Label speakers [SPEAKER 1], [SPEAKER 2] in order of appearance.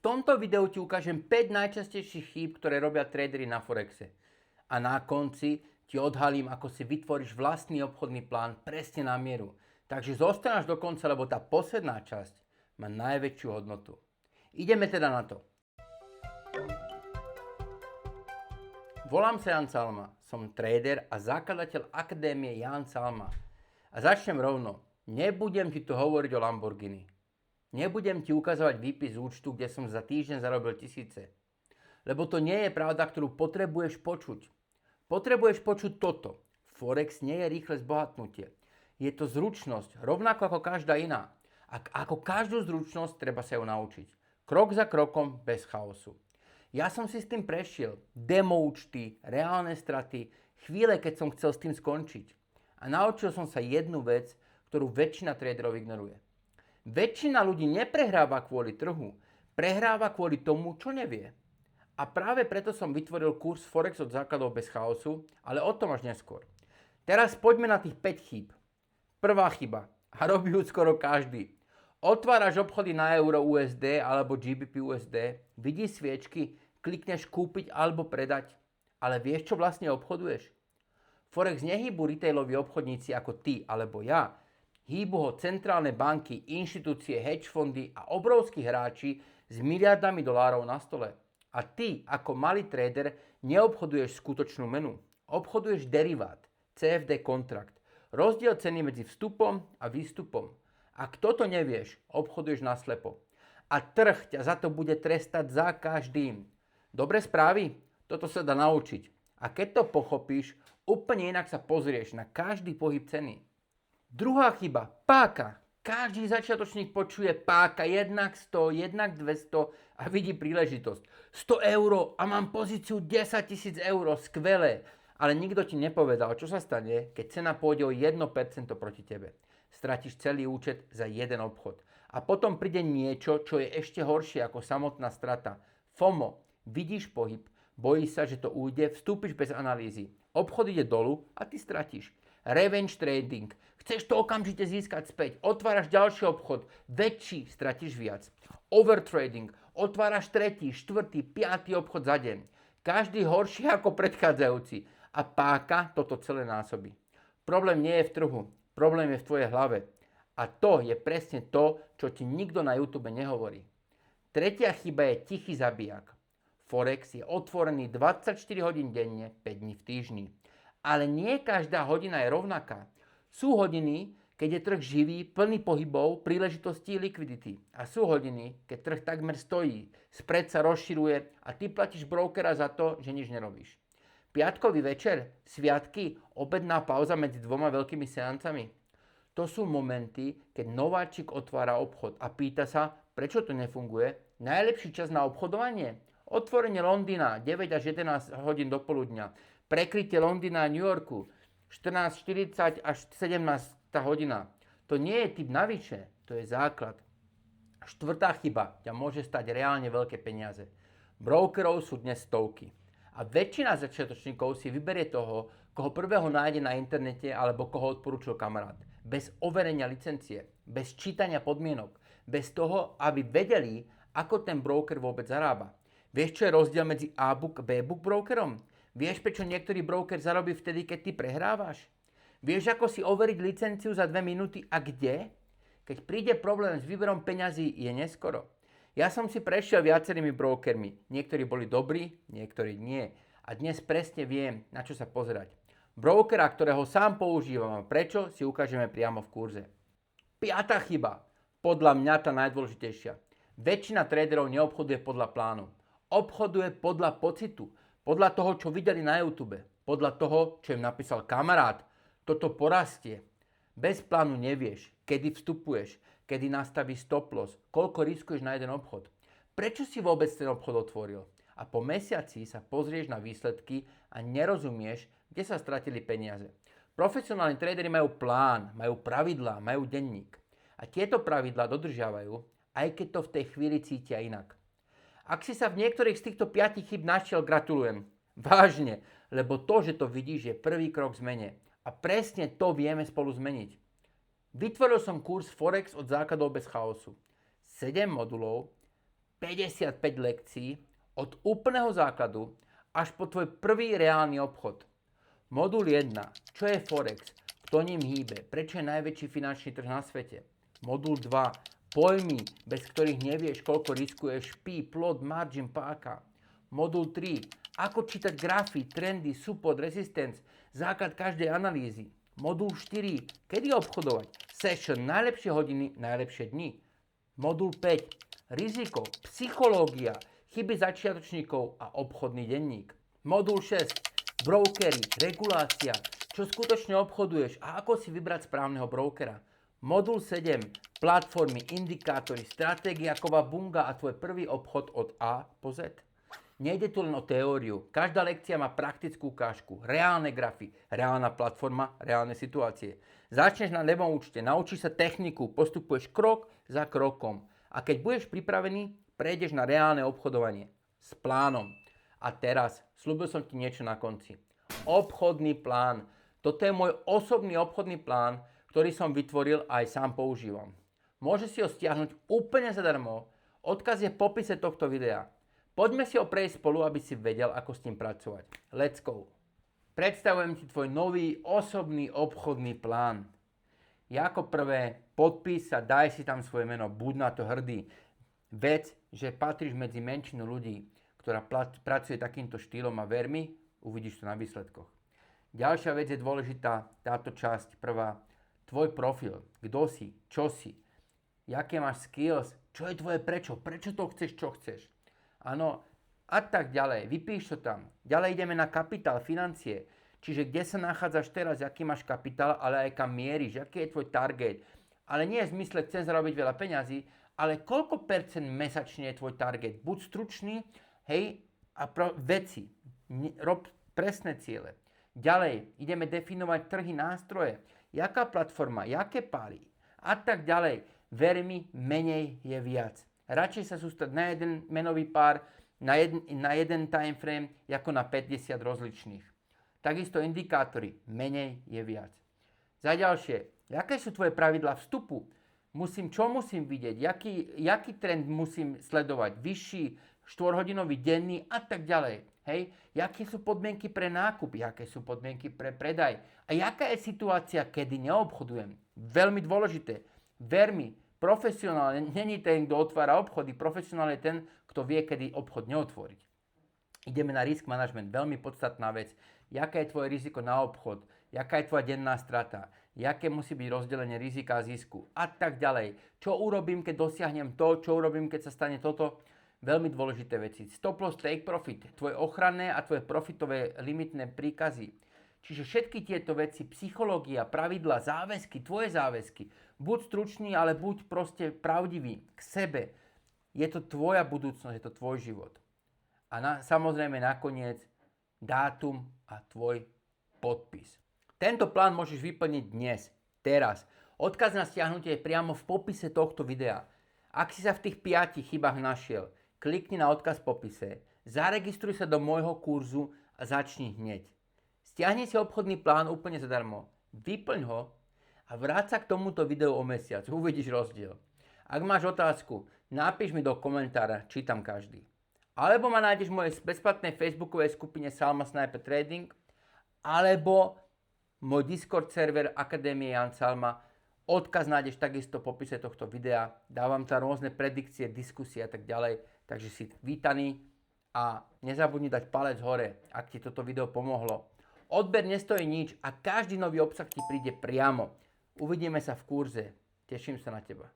[SPEAKER 1] tomto videu ti ukážem 5 najčastejších chýb, ktoré robia tradery na Forexe. A na konci ti odhalím, ako si vytvoríš vlastný obchodný plán presne na mieru. Takže zostanáš do konca, lebo tá posledná časť má najväčšiu hodnotu. Ideme teda na to. Volám sa Jan Salma, som trader a zakladateľ Akadémie Jan Salma. A začnem rovno. Nebudem ti tu hovoriť o Lamborghini. Nebudem ti ukazovať výpis z účtu, kde som za týždeň zarobil tisíce. Lebo to nie je pravda, ktorú potrebuješ počuť. Potrebuješ počuť toto. Forex nie je rýchle zbohatnutie. Je to zručnosť, rovnako ako každá iná. A ako každú zručnosť, treba sa ju naučiť. Krok za krokom, bez chaosu. Ja som si s tým prešiel. Demo účty, reálne straty, chvíle, keď som chcel s tým skončiť. A naučil som sa jednu vec, ktorú väčšina traderov ignoruje. Väčšina ľudí neprehráva kvôli trhu, prehráva kvôli tomu, čo nevie. A práve preto som vytvoril kurz Forex od základov bez chaosu, ale o tom až neskôr. Teraz poďme na tých 5 chýb. Prvá chyba, a robí ju skoro každý. Otváraš obchody na euro USD alebo GBP USD, vidíš sviečky, klikneš kúpiť alebo predať, ale vieš, čo vlastne obchoduješ? Forex nehýbu retailoví obchodníci ako ty alebo ja, hýbu ho centrálne banky, inštitúcie, hedge fondy a obrovskí hráči s miliardami dolárov na stole. A ty, ako malý trader, neobchoduješ skutočnú menu. Obchoduješ derivát, CFD kontrakt. Rozdiel ceny medzi vstupom a výstupom. Ak toto nevieš, obchoduješ naslepo. A trh ťa za to bude trestať za každým. Dobré správy? Toto sa dá naučiť. A keď to pochopíš, úplne inak sa pozrieš na každý pohyb ceny. Druhá chyba, páka. Každý začiatočník počuje páka jednak 100, jednak 200 a vidí príležitosť. 100 eur a mám pozíciu 10 000 eur, skvelé. Ale nikto ti nepovedal, čo sa stane, keď cena pôjde o 1% proti tebe. Stratíš celý účet za jeden obchod. A potom príde niečo, čo je ešte horšie ako samotná strata. FOMO. Vidíš pohyb, bojíš sa, že to ujde, vstúpiš bez analýzy. Obchod ide dolu a ty stratíš. Revenge trading. Chceš to okamžite získať späť. Otváraš ďalší obchod. Väčší, stratíš viac. Overtrading. Otváraš tretí, štvrtý, piatý obchod za deň. Každý horší ako predchádzajúci. A páka toto celé násobí. Problém nie je v trhu. Problém je v tvojej hlave. A to je presne to, čo ti nikto na YouTube nehovorí. Tretia chyba je tichý zabijak. Forex je otvorený 24 hodín denne, 5 dní v týždni. Ale nie každá hodina je rovnaká. Sú hodiny, keď je trh živý, plný pohybov, príležitostí, likvidity. A sú hodiny, keď trh takmer stojí, spread sa rozširuje a ty platíš brokera za to, že nič nerobíš. Piatkový večer, sviatky, obedná pauza medzi dvoma veľkými seancami. To sú momenty, keď nováčik otvára obchod a pýta sa, prečo to nefunguje. Najlepší čas na obchodovanie? Otvorenie Londýna 9 až 11 hodín do poludňa. Prekrytie Londýna a New Yorku 14:40 až 17 hodina. To nie je typ navyše, to je základ. Štvrtá chyba ťa môže stať reálne veľké peniaze. Brokerov sú dnes stovky. A väčšina začiatočníkov si vyberie toho, koho prvého nájde na internete alebo koho odporúčil kamarát. Bez overenia licencie, bez čítania podmienok, bez toho, aby vedeli, ako ten broker vôbec zarába. Vieš, čo je rozdiel medzi A-book a B-book brokerom? Vieš, prečo niektorý broker zarobí vtedy, keď ty prehrávaš? Vieš, ako si overiť licenciu za 2 minúty a kde? Keď príde problém s výberom peňazí, je neskoro. Ja som si prešiel viacerými brokermi. Niektorí boli dobrí, niektorí nie. A dnes presne viem, na čo sa pozerať. Brokera, ktorého sám používam a prečo, si ukážeme priamo v kurze. Piatá chyba. Podľa mňa tá najdôležitejšia. Väčšina traderov neobchoduje podľa plánu. Obchoduje podľa pocitu. Podľa toho, čo videli na YouTube. Podľa toho, čo im napísal kamarát. Toto porastie. Bez plánu nevieš, kedy vstupuješ, kedy nastavíš stop loss, koľko riskuješ na jeden obchod. Prečo si vôbec ten obchod otvoril? A po mesiaci sa pozrieš na výsledky a nerozumieš, kde sa stratili peniaze. Profesionálni traderi majú plán, majú pravidlá, majú denník. A tieto pravidlá dodržiavajú, aj keď to v tej chvíli cítia inak. Ak si sa v niektorých z týchto 5 chyb našiel, gratulujem. Vážne, lebo to, že to vidíš, je prvý krok k zmene. A presne to vieme spolu zmeniť. Vytvoril som kurz Forex od základov bez chaosu. 7 modulov, 55 lekcií od úplného základu až po tvoj prvý reálny obchod. Modul 1. Čo je Forex? Kto ním hýbe? Prečo je najväčší finančný trh na svete? Modul 2. Pojmy, bez ktorých nevieš, koľko riskuješ, P, plot, margin, páka. Modul 3. Ako čítať grafy, trendy, support, resistance, základ každej analýzy. Modul 4. Kedy obchodovať? Session, najlepšie hodiny, najlepšie dni. Modul 5. Riziko, psychológia, chyby začiatočníkov a obchodný denník. Modul 6. Brokery, regulácia, čo skutočne obchoduješ a ako si vybrať správneho brokera. Modul 7. Platformy, indikátory, stratégia ako bunga a tvoj prvý obchod od A po Z. Nejde tu len o teóriu. Každá lekcia má praktickú ukážku, reálne grafy, reálna platforma, reálne situácie. Začneš na ľavom účte, naučíš sa techniku, postupuješ krok za krokom. A keď budeš pripravený, prejdeš na reálne obchodovanie s plánom. A teraz, sľúbil som ti niečo na konci. Obchodný plán. Toto je môj osobný obchodný plán, ktorý som vytvoril a aj sám používam. Môžeš si ho stiahnuť úplne zadarmo. Odkaz je v popise tohto videa. Poďme si ho prejsť spolu, aby si vedel, ako s ním pracovať. Let's go. Predstavujem ti tvoj nový osobný obchodný plán. Ja ako prvé podpís a daj si tam svoje meno, buď na to hrdý. Vec, že patríš medzi menšinu ľudí, ktorá pracuje takýmto štýlom a ver mi, uvidíš to na výsledkoch. Ďalšia vec je dôležitá, táto časť prvá. Tvoj profil, kto si, čo si, jaké máš skills, čo je tvoje prečo to chceš, čo chceš. Áno, a tak ďalej, vypíš to tam. Ďalej ideme na kapitál, financie. Čiže kde sa nachádzaš teraz, aký máš kapitál, ale aj kam mieríš, aký je tvoj target. Ale nie je v zmysle, chcem zarobiť veľa peňazí, ale koľko percent mesačne je tvoj target. Buď stručný, hej, a veci. Rob presné ciele. Ďalej, ideme definovať trhy, nástroje. Jaká platforma, jaké páry a tak ďalej. Ver mi, menej je viac. Radšej sa sústrediť na jeden menový pár, na jeden time frame, ako na 50 rozličných. Takisto indikátory, menej je viac. Za ďalšie, aké sú tvoje pravidlá vstupu? Čo musím vidieť? Jaký trend musím sledovať? Vyšší, 4-hodinový, denný a tak ďalej. Hej? Jaké sú podmienky pre nákup? Jaké sú podmienky pre predaj? A jaká je situácia, kedy neobchodujem? Veľmi dôležité. Ver mi, profesionál není ten, kto otvára obchody. Profesionál je ten, kto vie, kedy obchod neotvoriť. Ideme na risk management. Veľmi podstatná vec. Jaké je tvoje riziko na obchod? Jaká je tvoja denná strata? Jaké musí byť rozdelenie rizika a zisku? A tak ďalej. Čo urobím, keď dosiahnem to? Čo urobím, keď sa stane toto? Veľmi dôležité veci. Stop loss, take profit. Tvoje ochranné a tvoje profitové limitné príkazy. Čiže všetky tieto veci, psychológia, pravidla, záväzky, tvoje záväzky. Buď stručný, ale buď proste pravdivý k sebe. Je to tvoja budúcnosť, je to tvoj život. A samozrejme nakoniec dátum a tvoj podpis. Tento plán môžeš vyplniť dnes, teraz. Odkaz na stiahnutie je priamo v popise tohto videa. Ak si sa v tých 5 chybách našiel, klikni na odkaz v popise, zaregistruj sa do môjho kurzu a začni hneď. Stiahni si obchodný plán úplne zadarmo, vyplň ho a vráť sa k tomuto videu o mesiac, uvidíš rozdiel. Ak máš otázku, napíš mi do komentára, čítam každý. Alebo ma nájdeš v mojej bezplatnej facebookovej skupine Salma Sniper Trading, alebo môj Discord server Akadémie Jan Salma. Odkaz nájdeš takisto v popise tohto videa. Dávam tam rôzne predikcie, diskusie a tak ďalej. Takže si vítaný a nezabudni dať palec hore, ak ti toto video pomohlo. Odber nestojí nič a každý nový obsah ti príde priamo. Uvidíme sa v kurze. Teším sa na teba.